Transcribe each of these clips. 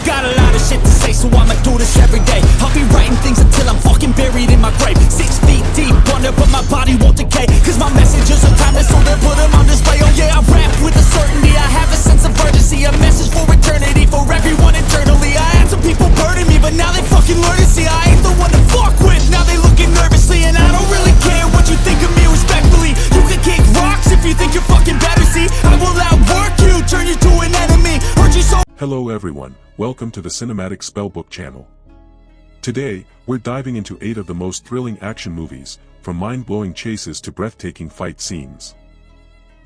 Got a lot of shit to say, so I'ma do this every day. I'll be writing things until I'm fucking buried in my grave. 6 feet deep under, but my body won't decay. Cause my messages are timeless, so they'll put them on display. Oh yeah, I rap with a certainty, I have a sense of urgency. A message for eternity, for everyone internally. I had some people burning me, but now they fucking learn to see I ain't the one to fuck with. Now they looking nervously, and I don't really care what you think of me respectfully. You can kick rocks if you think you're fucking better, see. I will outwork you, turn you to an enemy. Hurt you so. Hello everyone, welcome to the Cinematic Spellbook channel. Today, we're diving into 8 of the most thrilling action movies, from mind-blowing chases to breathtaking fight scenes.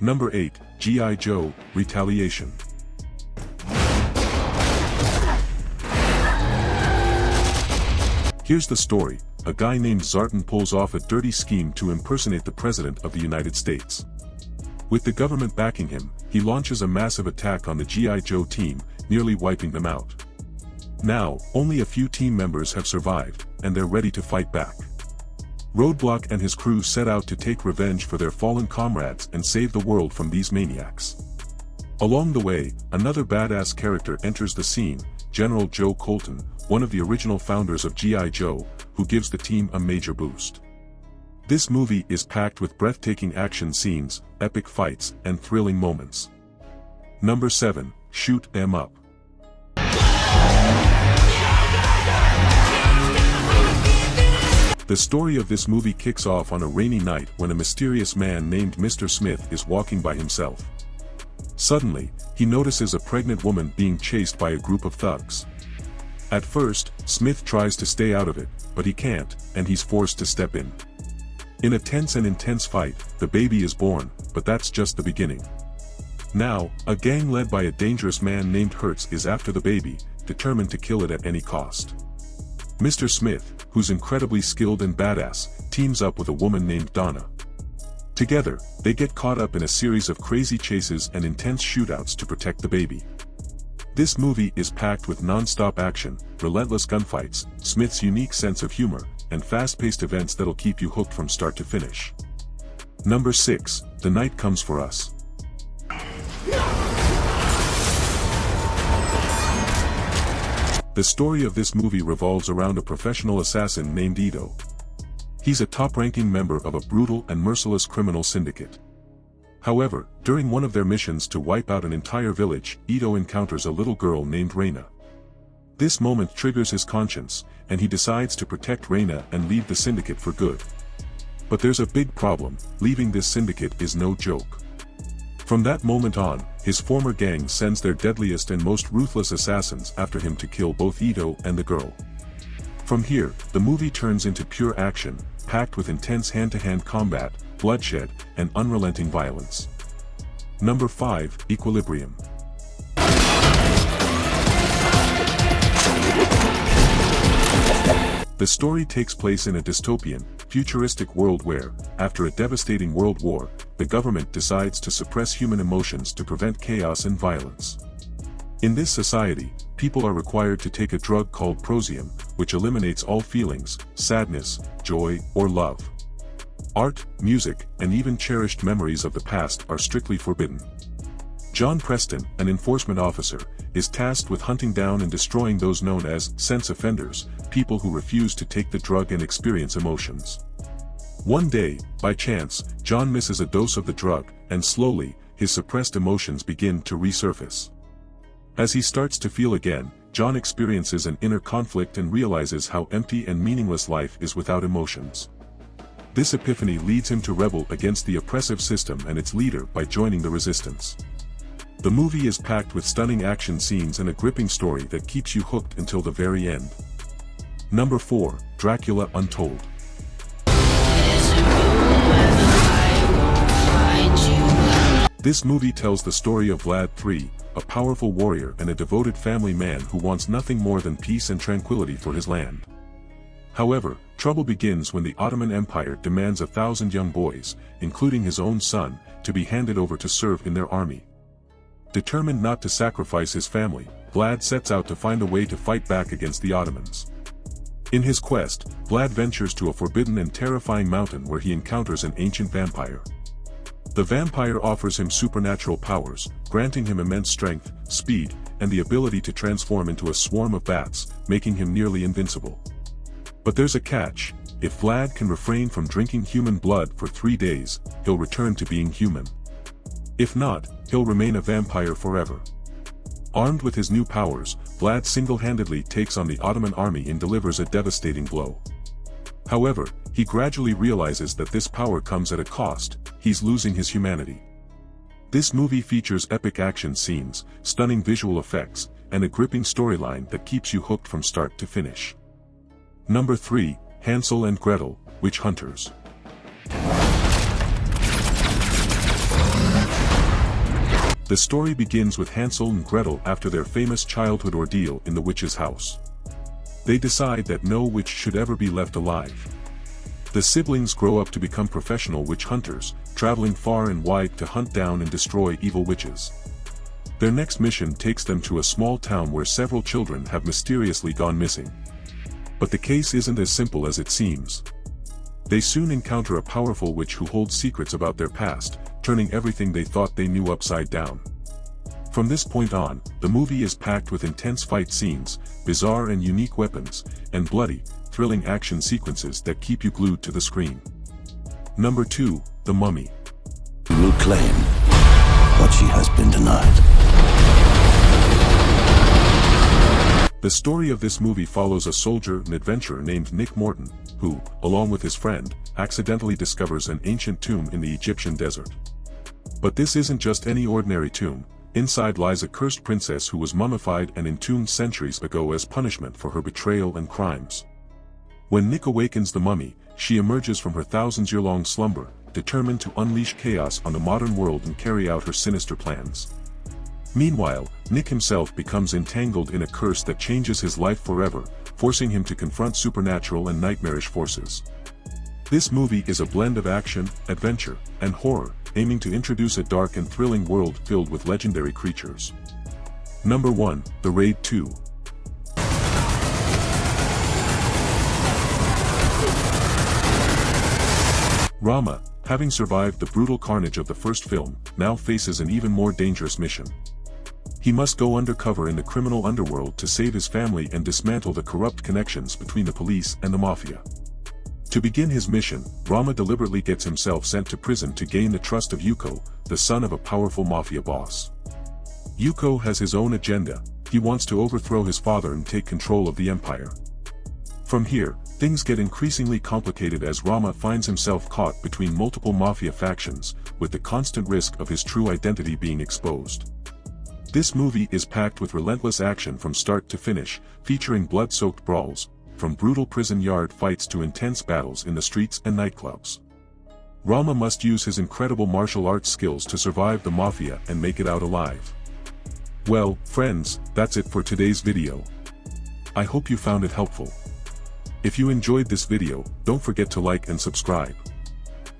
Number 8, G.I. Joe, Retaliation. Here's the story. A guy named Zartan pulls off a dirty scheme to impersonate the President of the United States. With the government backing him, he launches a massive attack on the G.I. Joe team, nearly wiping them out. Now, only a few team members have survived, and they're ready to fight back. Roadblock and his crew set out to take revenge for their fallen comrades and save the world from these maniacs. Along the way, another badass character enters the scene, General Joe Colton, one of the original founders of G.I. Joe, who gives the team a major boost. This movie is packed with breathtaking action scenes, epic fights, and thrilling moments. Number 7, Shoot 'Em Up. The story of this movie kicks off on a rainy night when a mysterious man named Mr. Smith is walking by himself. Suddenly, he notices a pregnant woman being chased by a group of thugs. At first, Smith tries to stay out of it, but he can't, and he's forced to step in. In a tense and intense fight, the baby is born, but that's just the beginning. Now, a gang led by a dangerous man named Hertz is after the baby, determined to kill it at any cost. Mr. Smith, who's incredibly skilled and badass, teams up with a woman named Donna. Together, they get caught up in a series of crazy chases and intense shootouts to protect the baby. This movie is packed with non-stop action, relentless gunfights, Smith's unique sense of humor, and fast-paced events that'll keep you hooked from start to finish. Number 6, The Night Comes for Us. The story of this movie revolves around a professional assassin named Ito. He's a top-ranking member of a brutal and merciless criminal syndicate. However, during one of their missions to wipe out an entire village, Ito encounters a little girl named Reina. This moment triggers his conscience, and he decides to protect Reina and leave the syndicate for good. But there's a big problem: leaving this syndicate is no joke. From that moment on, his former gang sends their deadliest and most ruthless assassins after him to kill both Ito and the girl. From here, the movie turns into pure action, packed with intense hand-to-hand combat, bloodshed, and unrelenting violence. Number 5, Equilibrium. The story takes place in a dystopian, futuristic world where, after a devastating world war, the government decides to suppress human emotions to prevent chaos and violence. In this society, people are required to take a drug called prosium, which eliminates all feelings, sadness, joy, or love. Art, music, and even cherished memories of the past are strictly forbidden. John Preston, an enforcement officer, is tasked with hunting down and destroying those known as sense offenders, people who refuse to take the drug and experience emotions. One day, by chance, John misses a dose of the drug, and slowly, his suppressed emotions begin to resurface. As he starts to feel again, John experiences an inner conflict and realizes how empty and meaningless life is without emotions. This epiphany leads him to rebel against the oppressive system and its leader by joining the resistance. The movie is packed with stunning action scenes and a gripping story that keeps you hooked until the very end. Number 4, Dracula Untold. This movie tells the story of Vlad III, a powerful warrior and a devoted family man who wants nothing more than peace and tranquility for his land. However, trouble begins when the Ottoman Empire demands 1,000 young boys, including his own son, to be handed over to serve in their army. Determined not to sacrifice his family, Vlad sets out to find a way to fight back against the Ottomans. In his quest, Vlad ventures to a forbidden and terrifying mountain where he encounters an ancient vampire. The vampire offers him supernatural powers, granting him immense strength, speed, and the ability to transform into a swarm of bats, making him nearly invincible. But there's a catch: if Vlad can refrain from drinking human blood for 3 days, he'll return to being human. If not, he'll remain a vampire forever. Armed with his new powers, Vlad single-handedly takes on the Ottoman army and delivers a devastating blow. However, he gradually realizes that this power comes at a cost: he's losing his humanity. This movie features epic action scenes, stunning visual effects, and a gripping storyline that keeps you hooked from start to finish. Number 3, Hansel and Gretel, Witch Hunters. The story begins with Hansel and Gretel after their famous childhood ordeal in the witch's house. They decide that no witch should ever be left alive. The siblings grow up to become professional witch hunters, traveling far and wide to hunt down and destroy evil witches. Their next mission takes them to a small town where several children have mysteriously gone missing. But the case isn't as simple as it seems. They soon encounter a powerful witch who holds secrets about their past, turning everything they thought they knew upside down. From this point on, the movie is packed with intense fight scenes, bizarre and unique weapons, and bloody, thrilling action sequences that keep you glued to the screen. Number 2, The Mummy. Will claim what she has been denied. The story of this movie follows a soldier and adventurer named Nick Morton, who, along with his friend, accidentally discovers an ancient tomb in the Egyptian desert. But this isn't just any ordinary tomb. Inside lies a cursed princess who was mummified and entombed centuries ago as punishment for her betrayal and crimes. When Nick awakens the mummy, she emerges from her thousands-year-long slumber, determined to unleash chaos on the modern world and carry out her sinister plans. Meanwhile, Nick himself becomes entangled in a curse that changes his life forever, forcing him to confront supernatural and nightmarish forces. This movie is a blend of action, adventure, and horror, aiming to introduce a dark and thrilling world filled with legendary creatures. Number 1, The Raid 2. Rama, having survived the brutal carnage of the first film, now faces an even more dangerous mission. He must go undercover in the criminal underworld to save his family and dismantle the corrupt connections between the police and the mafia. To begin his mission, Rama deliberately gets himself sent to prison to gain the trust of Yuko, the son of a powerful mafia boss. Yuko has his own agenda. He wants to overthrow his father and take control of the empire. From here, things get increasingly complicated as Rama finds himself caught between multiple mafia factions, with the constant risk of his true identity being exposed. This movie is packed with relentless action from start to finish, featuring blood-soaked brawls, from brutal prison yard fights to intense battles in the streets and nightclubs. Rama must use his incredible martial arts skills to survive the mafia and make it out alive. Well, friends, that's it for today's video. I hope you found it helpful. If you enjoyed this video, don't forget to like and subscribe.